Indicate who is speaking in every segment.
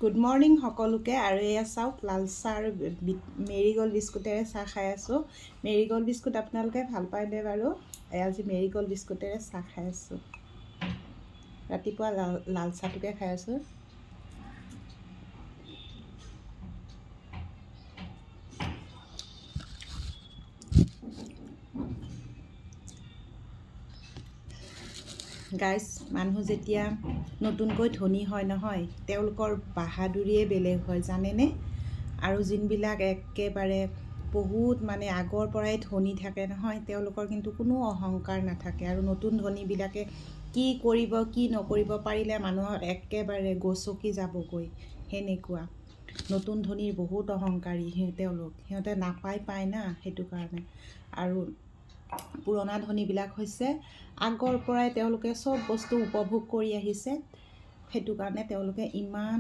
Speaker 1: Good morning সকলোকে। আৰু এয়া চাওক, লাল চাহ আৰু মেৰিগ'ল্ড বিস্কুটেৰে চাহ খাই আছোঁ। মেৰিগ'ল্ড বিস্কুট আপোনালোকে ভাল পায়নে বাৰু? আজি মেৰিগ'ল্ড বিস্কুটেৰে চাহ খাই আছোঁ। ৰাতিপুৱা লাল চাহটোকে খাই আছোঁ। গাইজ, মানুহ যেতিয়া নতুনকৈ ধনী হয় নহয়, তেওঁলোকৰ বাহাদুৰিয়ে বেলেগ হয় জানেনে? আৰু যোনবিলাক একেবাৰে বহুত আগৰ পৰাই ধনী থাকে নহয়, তেওঁলোকৰ কিন্তু কোনো অহংকাৰ নাথাকে। আৰু নতুন ধনীবিলাকে কি কৰিব কি নকৰিব পাৰিলে মানুহৰ একেবাৰে গচকি যাবগৈ, সেনেকুৱা। নতুন ধনীৰ বহুত অহংকাৰী সিহঁতে পায় না, সেইটো কাৰণে। আৰু পুৰণা ধনীবিলাক হৈছে আগৰ পৰাই তেওঁলোকে চব বস্তু উপভোগ কৰি আহিছে, সেইটো কাৰণে তেওঁলোকে ইমান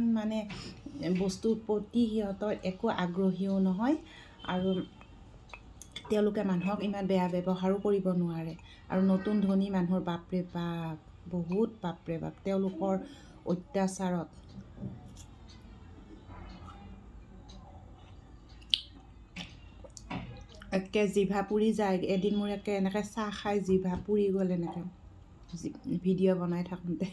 Speaker 1: বস্তুৰ প্ৰতি সিহঁতৰ একো আগ্ৰহীও নহয়। আৰু তেওঁলোকে মানুহক ইমান বেয়া ব্যৱহাৰো কৰিব নোৱাৰে। আৰু নতুন ধনী মানুহৰ বাপৰে বাপ, বহুত বাপৰে বাপ, তেওঁলোকৰ অত্যাচাৰত একে জিভা পুৰি যায়। এদিন মোৰ এনেকৈ চাহ খাই জিভা পুৰি গ'ল, এনেকৈ ভিডিঅ' বনাই থাকোঁতে।